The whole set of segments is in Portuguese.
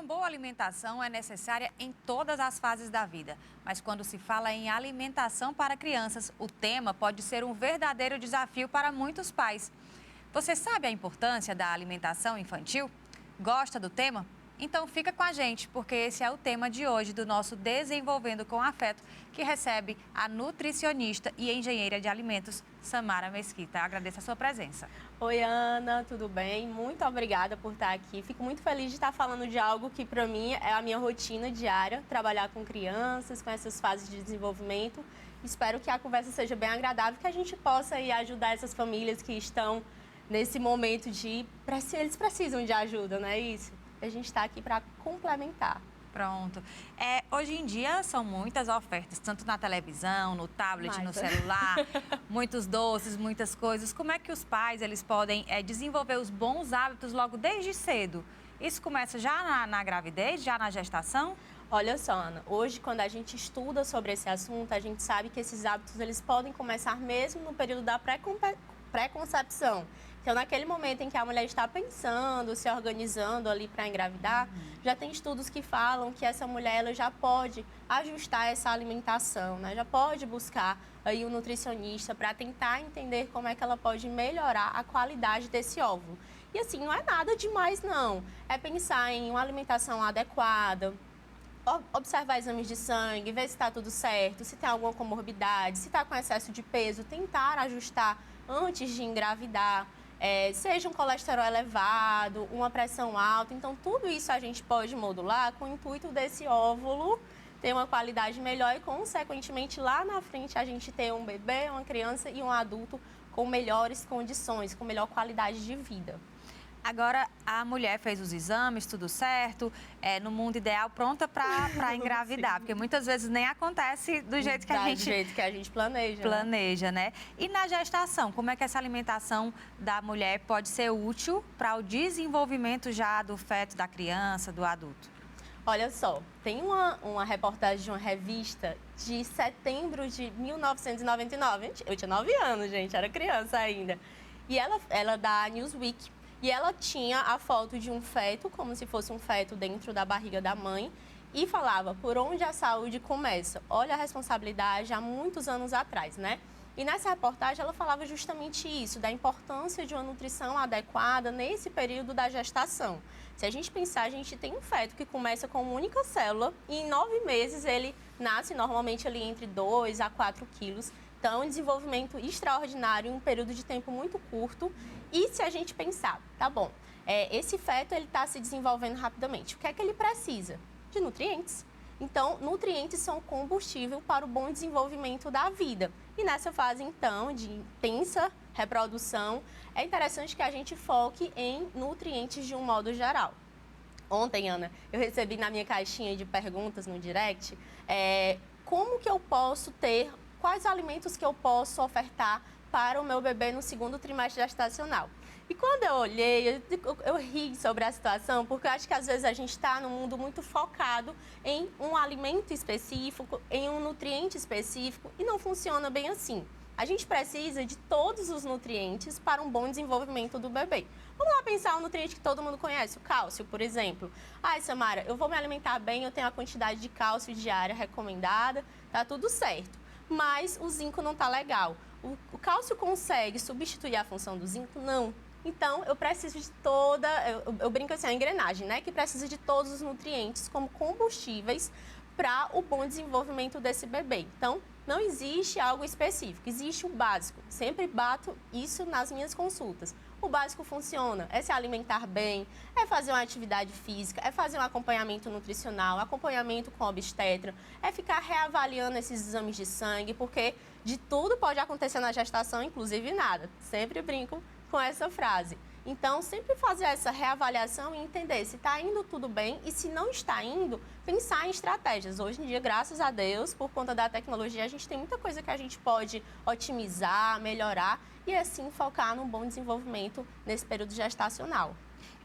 Uma boa alimentação é necessária em todas as fases da vida, mas quando se fala em alimentação para crianças, o tema pode ser um verdadeiro desafio para muitos pais. Você sabe a importância da alimentação infantil? Gosta do tema? Então fica com a gente, porque esse é o tema de hoje do nosso Desenvolvendo com Afeto, que recebe a nutricionista e engenheira de alimentos, Samara Mesquita. Agradeço a sua presença. Oi, Ana, tudo bem? Muito obrigada por estar aqui. Fico muito feliz de estar falando de algo que, para mim, é a minha rotina diária, trabalhar com crianças, com essas fases de desenvolvimento. Espero que a conversa seja bem agradável, que a gente possa aí ajudar essas famílias que estão nesse momento de... Eles precisam de ajuda, não é isso? A gente está aqui para complementar. Pronto. Hoje em dia são muitas ofertas, tanto na televisão, no tablet, no celular, muitos doces, muitas coisas. Como é que os pais eles podem desenvolver os bons hábitos logo desde cedo? Isso começa já na gravidez, já na gestação? Olha só, Ana, hoje quando a gente estuda sobre esse assunto, a gente sabe que esses hábitos eles podem começar mesmo no período da pré-concepção. Então, naquele momento em que a mulher está pensando, se organizando ali para engravidar, já tem estudos que falam que essa mulher ela já pode ajustar essa alimentação, né? Já pode buscar aí um nutricionista para tentar entender como é que ela pode melhorar a qualidade desse óvulo. E assim, não é nada demais não, é pensar em uma alimentação adequada, observar exames de sangue, ver se está tudo certo, se tem alguma comorbidade, se está com excesso de peso, tentar ajustar antes de engravidar. Seja um colesterol elevado, uma pressão alta. Então, tudo isso a gente pode modular com o intuito desse óvulo ter uma qualidade melhor e, consequentemente, lá na frente a gente ter um bebê, uma criança e um adulto com melhores condições, com melhor qualidade de vida. Agora, a mulher fez os exames, tudo certo, no mundo ideal, pronta para engravidar, porque muitas vezes nem acontece do jeito que a gente planeja. Planeja, né? E na gestação, como é que essa alimentação da mulher pode ser útil para o desenvolvimento já do feto, da criança, do adulto? Olha só, tem uma reportagem de uma revista de setembro de 1999. Eu tinha 9 anos, gente, era criança ainda. E ela da Newsweek. E ela tinha a foto de um feto, como se fosse um feto dentro da barriga da mãe, e falava por onde a saúde começa. Olha a responsabilidade há muitos anos atrás, né? E nessa reportagem ela falava justamente isso, da importância de uma nutrição adequada nesse período da gestação. Se a gente pensar, a gente tem um feto que começa com uma única célula e em 9 meses ele nasce normalmente ali entre 2 a 4 quilos. Então, um desenvolvimento extraordinário em um período de tempo muito curto. E se a gente pensar, tá bom, esse feto ele está se desenvolvendo rapidamente. O que é que ele precisa? De nutrientes. Então, nutrientes são combustível para o bom desenvolvimento da vida. E nessa fase, então, de intensa reprodução, é interessante que a gente foque em nutrientes de um modo geral. Ontem, Ana, eu recebi na minha caixinha de perguntas no direct, como que eu posso ter... Quais alimentos que eu posso ofertar para o meu bebê no segundo trimestre gestacional? E quando eu olhei, eu ri sobre a situação, porque eu acho que às vezes a gente está num mundo muito focado em um alimento específico, em um nutriente específico, e não funciona bem assim. A gente precisa de todos os nutrientes para um bom desenvolvimento do bebê. Vamos lá pensar um nutriente que todo mundo conhece, o cálcio, por exemplo. Ai, Samara, eu vou me alimentar bem, eu tenho a quantidade de cálcio diária recomendada, tá tudo certo. Mas o zinco não está legal. O cálcio consegue substituir a função do zinco? Não. Então, eu preciso de toda... Eu brinco assim, a engrenagem, né? Que precisa de todos os nutrientes como combustíveis para o bom desenvolvimento desse bebê. Então, não existe algo específico, existe o básico. Sempre bato isso nas minhas consultas. O básico funciona, é se alimentar bem, é fazer uma atividade física, é fazer um acompanhamento nutricional, acompanhamento com obstetra, é ficar reavaliando esses exames de sangue, porque de tudo pode acontecer na gestação, inclusive nada. Sempre brinco com essa frase. Então, sempre fazer essa reavaliação e entender se está indo tudo bem e se não está indo, pensar em estratégias. Hoje em dia, graças a Deus, por conta da tecnologia, a gente tem muita coisa que a gente pode otimizar, melhorar e assim focar num bom desenvolvimento nesse período gestacional.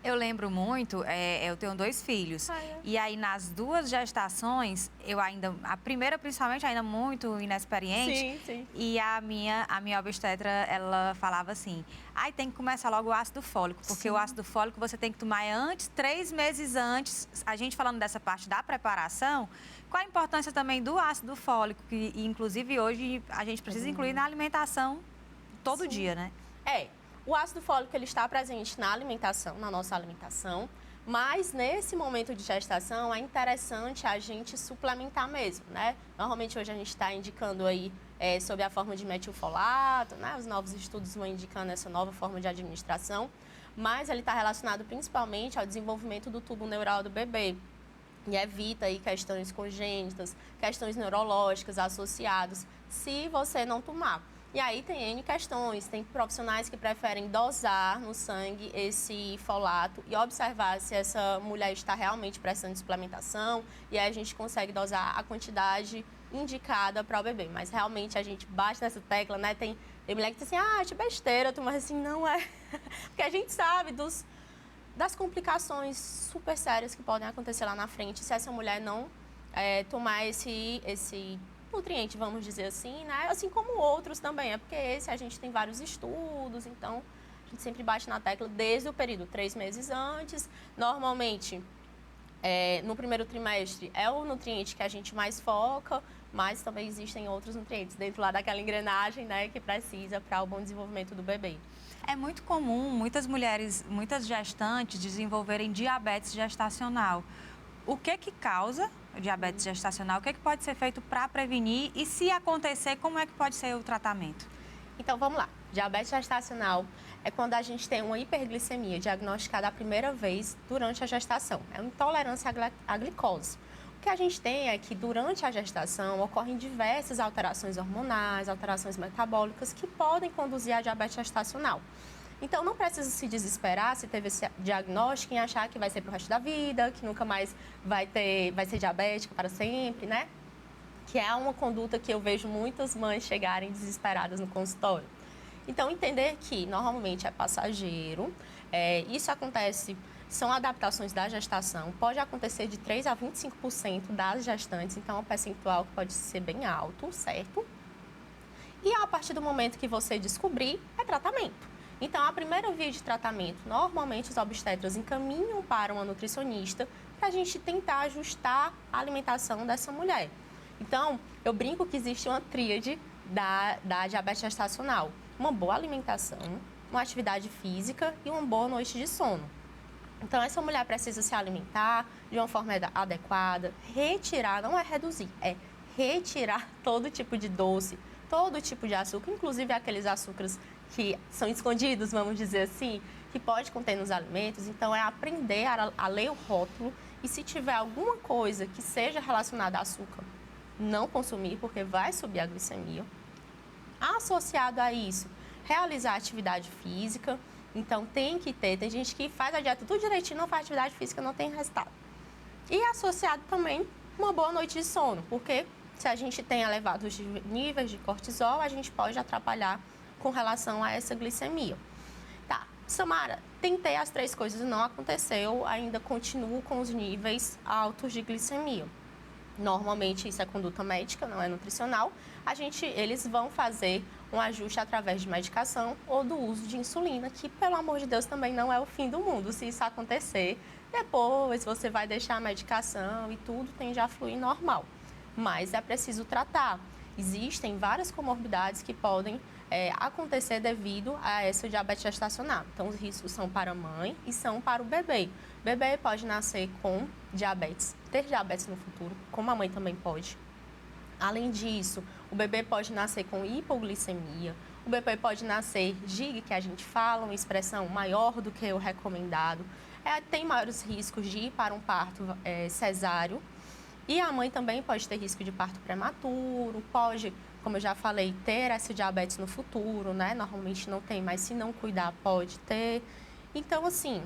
Eu lembro muito, eu tenho 2 filhos. E aí, nas 2 gestações, eu ainda, a primeira principalmente, ainda muito inexperiente. Sim, sim. E a minha obstetra, ela falava assim, tem que começar logo o ácido fólico, porque Sim. o ácido fólico você tem que tomar antes, 3 meses antes. A gente falando dessa parte da preparação, qual a importância também do ácido fólico, que inclusive hoje a gente precisa incluir na alimentação todo dia, né? O ácido fólico ele está presente na alimentação, na nossa alimentação, mas nesse momento de gestação é interessante a gente suplementar mesmo, né? Normalmente hoje a gente está indicando aí sobre a forma de metilfolato, né? Os novos estudos vão indicando essa nova forma de administração, mas ele está relacionado principalmente ao desenvolvimento do tubo neural do bebê. E evita aí questões congênitas, questões neurológicas associadas, se você não tomar. E aí tem N questões, tem profissionais que preferem dosar no sangue esse folato e observar se essa mulher está realmente precisando de suplementação, e aí a gente consegue dosar a quantidade indicada para o bebê. Mas realmente a gente bate nessa tecla, né? Tem mulher que diz assim, acho besteira, mas assim, não é. Porque a gente sabe das complicações super sérias que podem acontecer lá na frente se essa mulher não tomar esse nutriente, vamos dizer assim, né? Assim como outros também, porque esse a gente tem vários estudos, então a gente sempre bate na tecla desde o período 3 meses antes. Normalmente, no primeiro trimestre é o nutriente que a gente mais foca, mas também existem outros nutrientes dentro lá daquela engrenagem, né, que precisa para o bom desenvolvimento do bebê. É muito comum muitas mulheres, muitas gestantes desenvolverem diabetes gestacional. O que causa o diabetes gestacional? O que pode ser feito para prevenir? E se acontecer, como é que pode ser o tratamento? Então, vamos lá. Diabetes gestacional é quando a gente tem uma hiperglicemia diagnosticada a primeira vez durante a gestação. É uma intolerância à glicose. O que a gente tem é que durante a gestação ocorrem diversas alterações hormonais, alterações metabólicas que podem conduzir à diabetes gestacional. Então, não precisa se desesperar se teve esse diagnóstico em achar que vai ser para o resto da vida, que nunca mais vai ser diabética para sempre, né? Que é uma conduta que eu vejo muitas mães chegarem desesperadas no consultório. Então, entender que normalmente é passageiro, isso acontece, são adaptações da gestação, pode acontecer de 3% a 25% das gestantes, então é um percentual que pode ser bem alto, certo? E a partir do momento que você descobrir, é tratamento. Então, a primeira via de tratamento, normalmente os obstetras encaminham para uma nutricionista para a gente tentar ajustar a alimentação dessa mulher. Então, eu brinco que existe uma tríade da diabetes gestacional. Uma boa alimentação, uma atividade física e uma boa noite de sono. Então, essa mulher precisa se alimentar de uma forma adequada, retirar, não é reduzir, é retirar todo tipo de doce, todo tipo de açúcar, inclusive aqueles açúcares que são escondidos, vamos dizer assim, que pode conter nos alimentos. Então, é aprender a ler o rótulo e se tiver alguma coisa que seja relacionada a açúcar, não consumir, porque vai subir a glicemia. Associado a isso, realizar atividade física. Então, tem gente que faz a dieta tudo direitinho, não faz atividade física, não tem resultado. E associado também uma boa noite de sono, porque se a gente tem elevados níveis de cortisol, a gente pode atrapalhar com relação a essa glicemia. Tá, Samara, tentei as 3 coisas e não aconteceu, ainda continuo com os níveis altos de glicemia. Normalmente isso é conduta médica, não é nutricional. Eles vão fazer um ajuste através de medicação ou do uso de insulina, que, pelo amor de Deus, também não é o fim do mundo. Se isso acontecer, depois você vai deixar a medicação e tudo tende a fluir normal. Mas é preciso tratar. Existem várias comorbidades que podem acontecer devido a essa diabetes gestacional. Então, os riscos são para a mãe e são para o bebê. O bebê pode nascer com diabetes, ter diabetes no futuro, como a mãe também pode. Além disso, o bebê pode nascer com hipoglicemia, o bebê pode nascer GIG, que a gente fala, uma expressão maior do que o recomendado. Tem maiores riscos de ir para um parto cesáreo. E a mãe também pode ter risco de parto prematuro, pode, como eu já falei, ter essa diabetes no futuro, né? Normalmente não tem, mas se não cuidar, pode ter. Então, assim,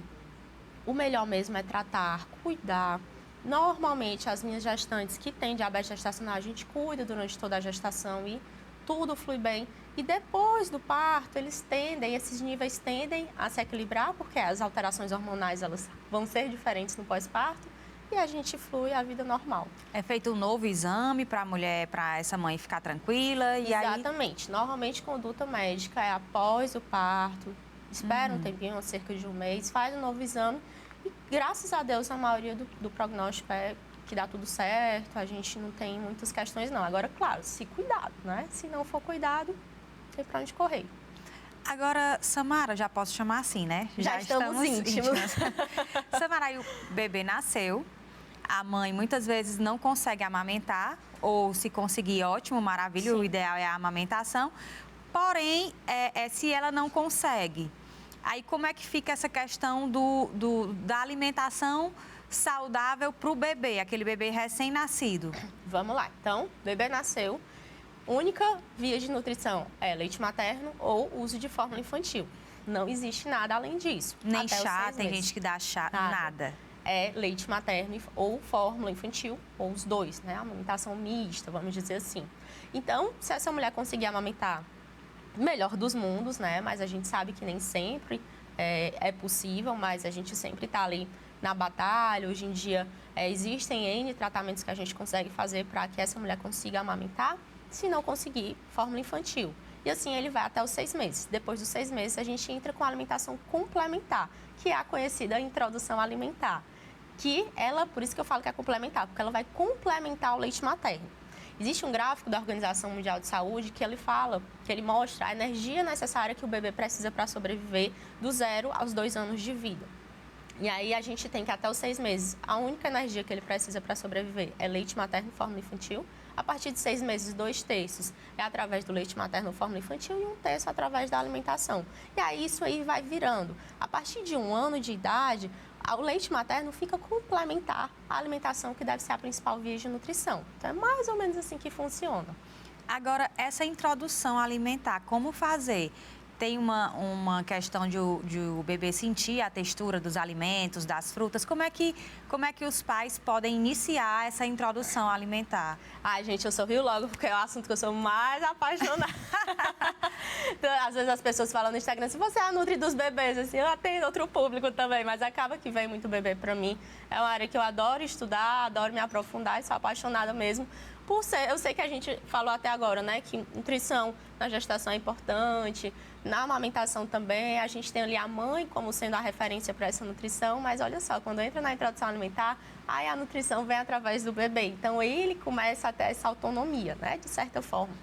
o melhor mesmo é tratar, cuidar. Normalmente, as minhas gestantes que têm diabetes gestacional, a gente cuida durante toda a gestação e tudo flui bem. E depois do parto, esses níveis tendem a se equilibrar, porque as alterações hormonais elas vão ser diferentes no pós-parto, e a gente flui a vida normal. É feito um novo exame para a mulher, para essa mãe ficar tranquila? Exatamente. Normalmente, conduta médica é após o parto, espera um tempinho, cerca de um mês, faz um novo exame e, graças a Deus, a maioria do prognóstico é que dá tudo certo, a gente não tem muitas questões, não. Agora, claro, se cuidado, né? Se não for cuidado, não tem para onde correr. Agora, Samara, já posso chamar assim, né? Já estamos íntimas. Samara, aí o bebê nasceu, a mãe muitas vezes não consegue amamentar, ou se conseguir, ótimo, maravilha, o ideal é a amamentação. Porém, se ela não consegue, aí como é que fica essa questão da alimentação saudável para o bebê, aquele bebê recém-nascido? Vamos lá. Então, bebê nasceu, única via de nutrição é leite materno ou uso de fórmula infantil. Não existe nada além disso. Nem chá, tem gente que dá chá, nada. É leite materno ou fórmula infantil, ou os dois, né? Amamentação mista, vamos dizer assim. Então, se essa mulher conseguir amamentar, melhor dos mundos, né? Mas a gente sabe que nem sempre é possível, mas a gente sempre está ali na batalha. Hoje em dia, existem N tratamentos que a gente consegue fazer para que essa mulher consiga amamentar. Se não conseguir, fórmula infantil. E assim ele vai até os 6 meses. Depois dos 6 meses, a gente entra com a alimentação complementar, que é a conhecida introdução alimentar. Por isso que eu falo que é complementar, porque ela vai complementar o leite materno. Existe um gráfico da Organização Mundial de Saúde que ele mostra a energia necessária que o bebê precisa para sobreviver do 0 aos 2 anos de vida. E aí a gente tem que até os 6 meses, a única energia que ele precisa para sobreviver é leite materno e fórmula infantil. A partir de 6 meses, 2/3 é através do leite materno, fórmula infantil, e 1/3 através da alimentação. E aí isso aí vai virando. A partir de 1 ano de idade, o leite materno fica complementar à alimentação, que deve ser a principal via de nutrição. Então é mais ou menos assim que funciona. Agora, essa introdução alimentar, como fazer? Tem uma questão de o bebê sentir a textura dos alimentos, das frutas. Como é que os pais podem iniciar essa introdução alimentar? Ai, gente, eu sorrio logo, porque é o assunto que eu sou mais apaixonada. Então, às vezes as pessoas falam no Instagram, se você é a nutri dos bebês, assim, eu atendo outro público também, mas acaba que vem muito bebê para mim. É uma área que eu adoro estudar, adoro me aprofundar e sou apaixonada mesmo. Eu sei que a gente falou até agora, né, que nutrição na gestação é importante, na amamentação também, a gente tem ali a mãe como sendo a referência para essa nutrição, mas olha só, quando entra na introdução alimentar, aí a nutrição vem através do bebê, então ele começa a ter essa autonomia, né, de certa forma.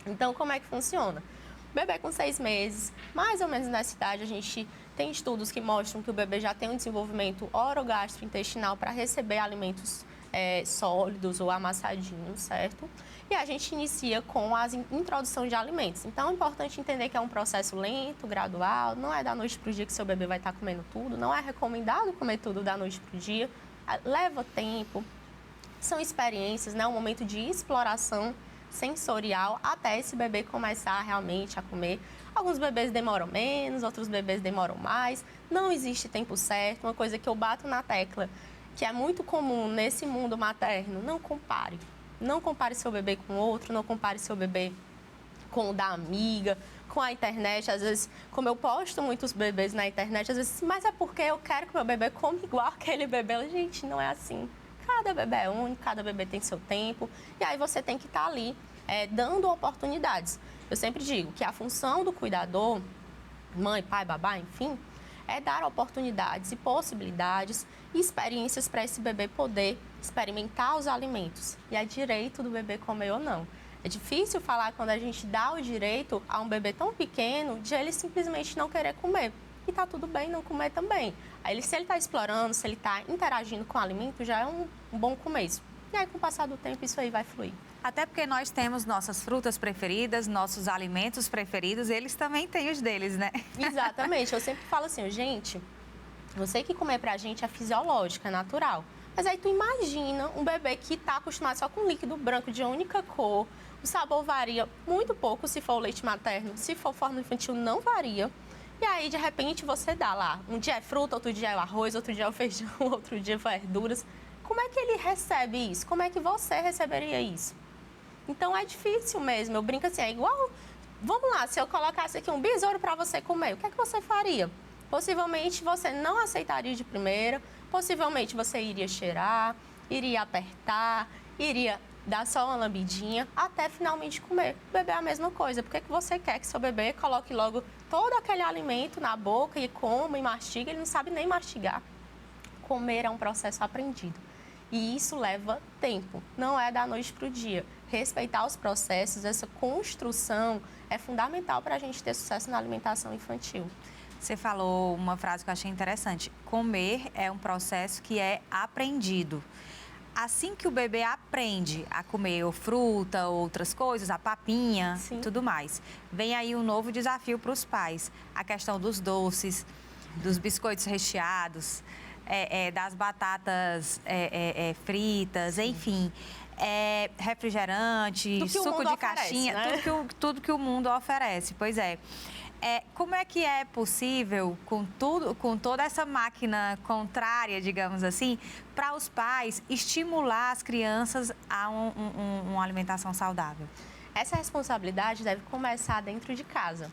Então, como é que funciona? O bebê com 6 meses, mais ou menos nessa idade, a gente tem estudos que mostram que o bebê já tem um desenvolvimento orogastrointestinal para receber alimentos sólidos ou amassadinhos, certo? E a gente inicia com a introdução de alimentos. Então, é importante entender que é um processo lento, gradual, não é da noite para o dia que seu bebê vai estar comendo tudo, não é recomendado comer tudo da noite para o dia, leva tempo, são experiências, né? Um momento de exploração sensorial até esse bebê começar realmente a comer. Alguns bebês demoram menos, outros bebês demoram mais, não existe tempo certo. Uma coisa que eu bato na tecla, que é muito comum nesse mundo materno, não compare. Não compare seu bebê com outro, não compare seu bebê com o da amiga, com a internet. Às vezes, como eu posto muitos bebês na internet, às vezes, mas é porque eu quero que meu bebê coma igual aquele bebê. Gente, não é assim. Cada bebê é único, cada bebê tem seu tempo. E aí você tem que estar ali dando oportunidades. Eu sempre digo que a função do cuidador, mãe, pai, babá, enfim, é dar oportunidades e possibilidades e experiências para esse bebê poder experimentar os alimentos. E é direito do bebê comer ou não. É difícil falar quando a gente dá o direito a um bebê tão pequeno de ele simplesmente não querer comer. E tá tudo bem não comer também. Aí, se ele está explorando, se ele está interagindo com o alimento, já é um bom começo. E aí, com o passar do tempo, isso aí vai fluir. Até porque nós temos nossas frutas preferidas, nossos alimentos preferidos, eles também têm os deles, né? Exatamente. Eu sempre falo assim, gente, eu sei que comer pra gente é fisiológico, é natural. Mas aí tu imagina um bebê que tá acostumado só com líquido branco de única cor, o sabor varia muito pouco se for o leite materno, se for fórmula infantil não varia. E aí, de repente, você dá lá, um dia é fruta, outro dia é o arroz, outro dia é o feijão, outro dia é verduras. Como é que ele recebe isso? Como é que você receberia isso? Então, é difícil mesmo. Eu brinco assim, é igual vamos lá, se eu colocasse aqui um besouro para você comer, o que é que você faria? Possivelmente você não aceitaria de primeira, possivelmente você iria cheirar, iria apertar, iria dar só uma lambidinha, até finalmente comer. O bebê é a mesma coisa. Por que você quer que seu bebê coloque logo todo aquele alimento na boca e coma e mastiga? Ele não sabe nem mastigar. Comer é um processo aprendido. E isso leva tempo, não é da noite para o dia. Respeitar os processos, essa construção é fundamental para a gente ter sucesso na alimentação infantil. Você falou uma frase que eu achei interessante. Comer é um processo que é aprendido. Assim que o bebê aprende a comer ou fruta, outras coisas, a papinha, Sim. Tudo mais, vem aí um novo desafio para os pais. A questão dos doces, dos biscoitos recheados, das batatas fritas, Sim. enfim, refrigerante, suco de caixinha, né? tudo que o mundo oferece. Pois é. Como é que é possível, com toda essa máquina contrária, digamos assim, para os pais estimular as crianças a uma alimentação saudável? Essa responsabilidade deve começar dentro de casa.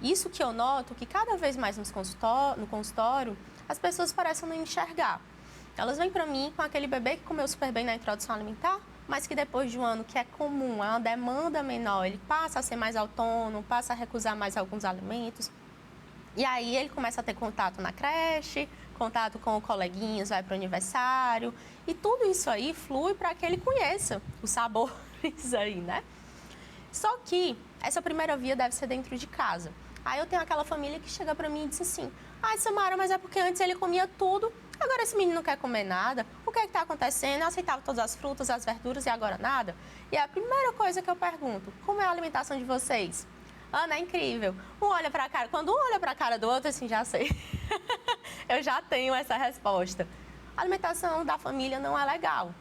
Isso que eu noto que cada vez mais no consultório, as pessoas parecem não enxergar. Elas vêm para mim com aquele bebê que comeu super bem na introdução alimentar, mas que depois de um ano, que é comum, é uma demanda menor, ele passa a ser mais autônomo, passa a recusar mais alguns alimentos. E aí ele começa a ter contato na creche, contato com coleguinhas, vai para o aniversário. E tudo isso aí flui para que ele conheça os sabores aí, né? Só que essa primeira via deve ser dentro de casa. Aí eu tenho aquela família que chega para mim e diz assim: ai, Samara, mas é porque antes ele comia tudo, agora esse menino não quer comer nada. O que é que está acontecendo? Eu aceitava todas as frutas, as verduras e agora nada? E a primeira coisa que eu pergunto: como é a alimentação de vocês? Ana, é incrível. Um olha para a cara, quando um olha para a cara do outro, assim, já sei. Eu já tenho essa resposta. A alimentação da família não é legal.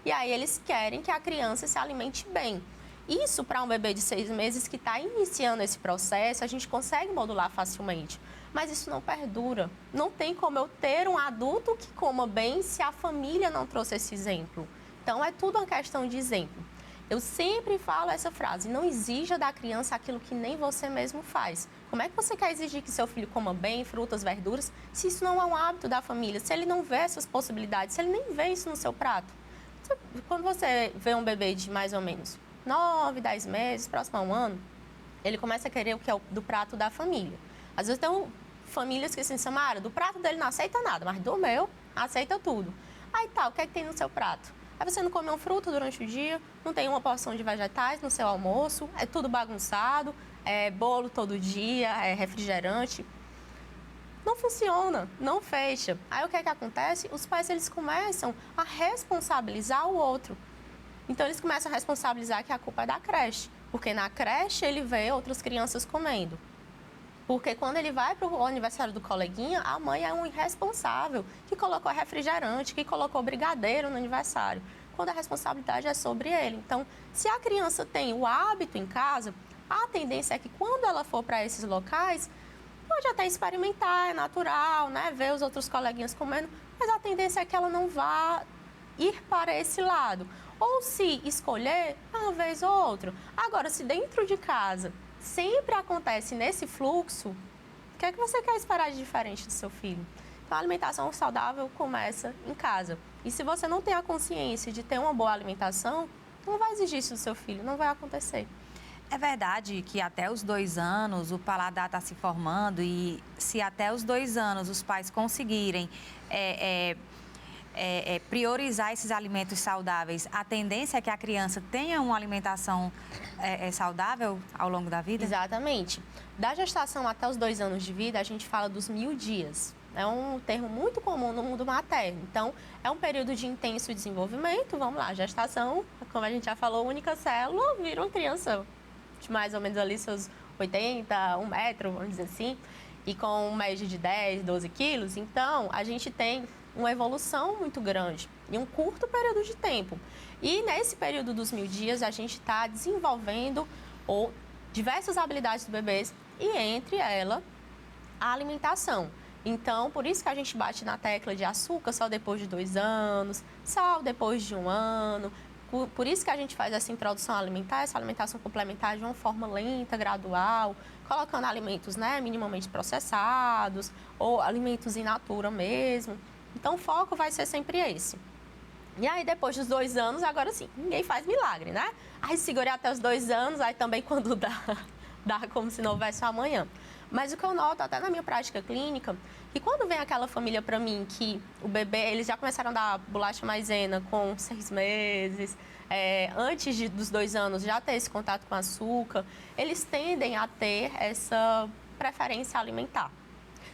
E aí eles querem que a criança se alimente bem. Isso, para um bebê de 6 meses que está iniciando esse processo, a gente consegue modular facilmente. Mas isso não perdura. Não tem como eu ter um adulto que coma bem se a família não trouxe esse exemplo. Então, é tudo uma questão de exemplo. Eu sempre falo essa frase: não exija da criança aquilo que nem você mesmo faz. Como é que você quer exigir que seu filho coma bem, frutas, verduras, se isso não é um hábito da família, se ele não vê essas possibilidades, se ele nem vê isso no seu prato? Quando você vê um bebê de mais ou menos 9, 10 meses, próximo a um ano, ele começa a querer o que é do prato da família. Às vezes tem famílias que assim: Samara, do prato dele não aceita nada, mas do meu aceita tudo. Aí tá, o que é que tem no seu prato? Aí você não come uma fruta durante o dia, não tem uma porção de vegetais no seu almoço, é tudo bagunçado, é bolo todo dia, é refrigerante. Não funciona, não fecha. Aí o que é que acontece? Os pais, eles começam a responsabilizar o outro. Então, eles começam a responsabilizar que a culpa é da creche, porque na creche ele vê outras crianças comendo. Porque quando ele vai para o aniversário do coleguinha, a mãe é um irresponsável que colocou refrigerante, que colocou brigadeiro no aniversário, quando a responsabilidade é sobre ele. Então, se a criança tem o hábito em casa, a tendência é que quando ela for para esses locais, pode até experimentar, é natural, né? Ver os outros coleguinhas comendo, mas a tendência é que ela não vá ir para esse lado. Ou se escolher, uma vez ou outra. Agora, se dentro de casa sempre acontece nesse fluxo, o que é que você quer esperar de diferente do seu filho? Então, a alimentação saudável começa em casa. E se você não tem a consciência de ter uma boa alimentação, não vai exigir isso do seu filho, não vai acontecer. É verdade que até os 2 anos o paladar está se formando e se até os 2 anos os pais conseguirem priorizar esses alimentos saudáveis, a tendência é que a criança tenha uma alimentação saudável ao longo da vida? Exatamente. Da gestação até os 2 anos de vida, a gente fala dos 1000 dias. É um termo muito comum no mundo materno. Então, é um período de intenso desenvolvimento. Vamos lá, gestação, como a gente já falou, única célula, vira uma criança de mais ou menos ali seus 80, 1 metro, vamos dizer assim, e com um médio de 10, 12 quilos. Então, a gente tem uma evolução muito grande em um curto período de tempo. E nesse período dos 1000 dias, a gente está desenvolvendo diversas habilidades dos bebês e, entre elas, a alimentação. Então, por isso que a gente bate na tecla de açúcar só depois de 2 anos, sal depois de 1 ano. Por isso que a gente faz essa introdução alimentar, essa alimentação complementar de uma forma lenta, gradual, colocando alimentos, né, minimamente processados ou alimentos in natura mesmo. Então, o foco vai ser sempre esse. E aí, depois dos 2 anos, agora sim, ninguém faz milagre, né? Aí, segurei até os 2 anos, aí também quando dá como se não houvesse amanhã. Mas o que eu noto, até na minha prática clínica, que quando vem aquela família para mim que o bebê, eles já começaram a dar bolacha maisena com 6 meses, antes dos 2 anos já ter esse contato com açúcar, eles tendem a ter essa preferência alimentar.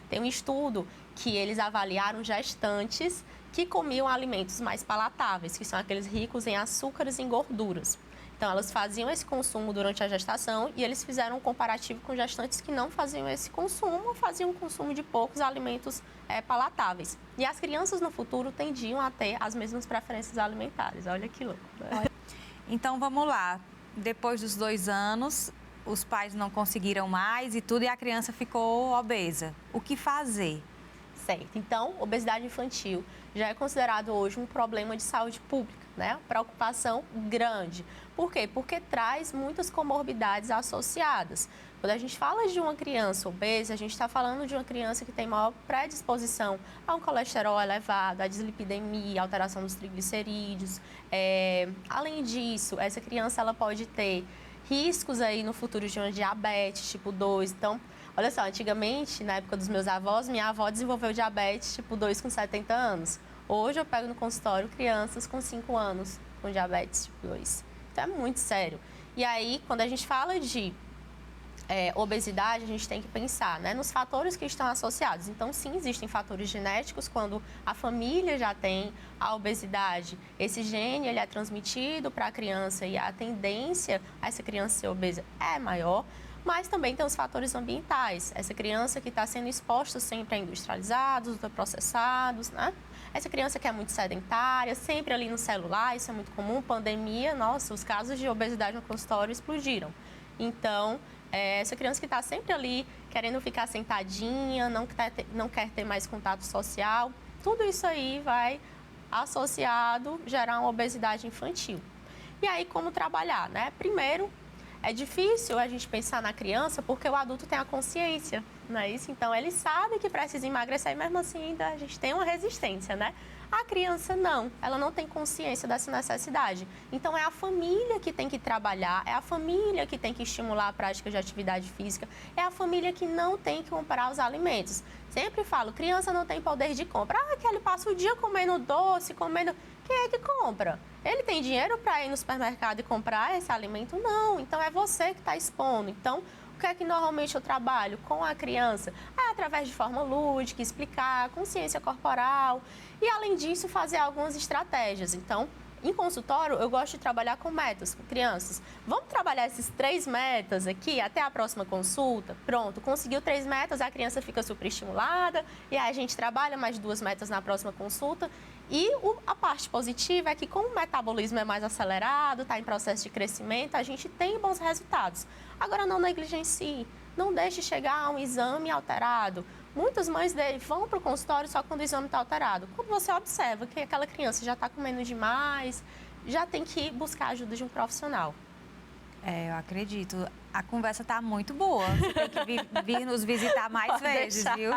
Tem um estudo que eles avaliaram gestantes que comiam alimentos mais palatáveis, que são aqueles ricos em açúcares e em gorduras. Então, elas faziam esse consumo durante a gestação e eles fizeram um comparativo com gestantes que não faziam esse consumo, faziam um consumo de poucos alimentos palatáveis. E as crianças no futuro tendiam a ter as mesmas preferências alimentares. Olha que louco, né? Então, vamos lá. Depois dos 2 anos, os pais não conseguiram mais e tudo, e a criança ficou obesa. O que fazer? Certo. Então, obesidade infantil já é considerado hoje um problema de saúde pública, né? Preocupação grande. Por quê? Porque traz muitas comorbidades associadas. Quando a gente fala de uma criança obesa, a gente está falando de uma criança que tem maior predisposição a um colesterol elevado, a dislipidemia, alteração dos triglicerídeos. Além disso, essa criança ela pode ter riscos aí no futuro de uma diabetes tipo 2. Então, olha só, antigamente, na época dos meus avós, minha avó desenvolveu diabetes tipo 2 com 70 anos. Hoje eu pego no consultório crianças com 5 anos com diabetes tipo 2. Então é muito sério. E aí, quando a gente fala de obesidade, a gente tem que pensar, né, nos fatores que estão associados. Então, sim, existem fatores genéticos, quando a família já tem a obesidade. Esse gene ele é transmitido para a criança e a tendência a essa criança ser obesa é maior. Mas também tem os fatores ambientais. Essa criança que está sendo exposta sempre a industrializados, ultraprocessados, né? Essa criança que é muito sedentária, sempre ali no celular, isso é muito comum. Pandemia, nossa, os casos de obesidade no consultório explodiram. Então, essa criança que está sempre ali querendo ficar sentadinha, não quer ter mais contato social, tudo isso aí vai associado gerar uma obesidade infantil. E aí, como trabalhar, né? Primeiro, é difícil a gente pensar na criança porque o adulto tem a consciência, não é isso? Então, ele sabe que precisa emagrecer e mesmo assim ainda a gente tem uma resistência, né? A criança não, ela não tem consciência dessa necessidade. Então, é a família que tem que trabalhar, é a família que tem que estimular a prática de atividade física, é a família que não tem que comprar os alimentos. Sempre falo, criança não tem poder de compra. Ah, que ele passa o dia comendo doce, comendo... Quem é que compra? Ele tem dinheiro para ir no supermercado e comprar esse alimento? Não. Então, é você que está expondo. Então, o que é que normalmente eu trabalho com a criança? Através de forma lúdica, explicar, consciência corporal e, além disso, fazer algumas estratégias. Então, em consultório, eu gosto de trabalhar com metas, com crianças. Vamos trabalhar esses 3 metas aqui até a próxima consulta? Pronto, conseguiu 3 metas, a criança fica superestimulada e aí a gente trabalha mais 2 metas na próxima consulta. E a parte positiva é que, como o metabolismo é mais acelerado, está em processo de crescimento, a gente tem bons resultados. Agora, não negligencie, não deixe chegar a um exame alterado. Muitas mães dele vão para o consultório só quando o exame está alterado. Quando você observa que aquela criança já está comendo demais, já tem que buscar a ajuda de um profissional. Eu acredito. A conversa está muito boa. Você tem que vir nos visitar mais Pode vezes, deixar. viu?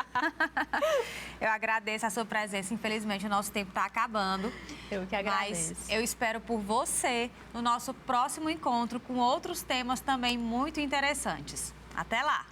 Eu agradeço a sua presença. Infelizmente, o nosso tempo está acabando. Eu que agradeço. Mas eu espero por você no nosso próximo encontro com outros temas também muito interessantes. Até lá!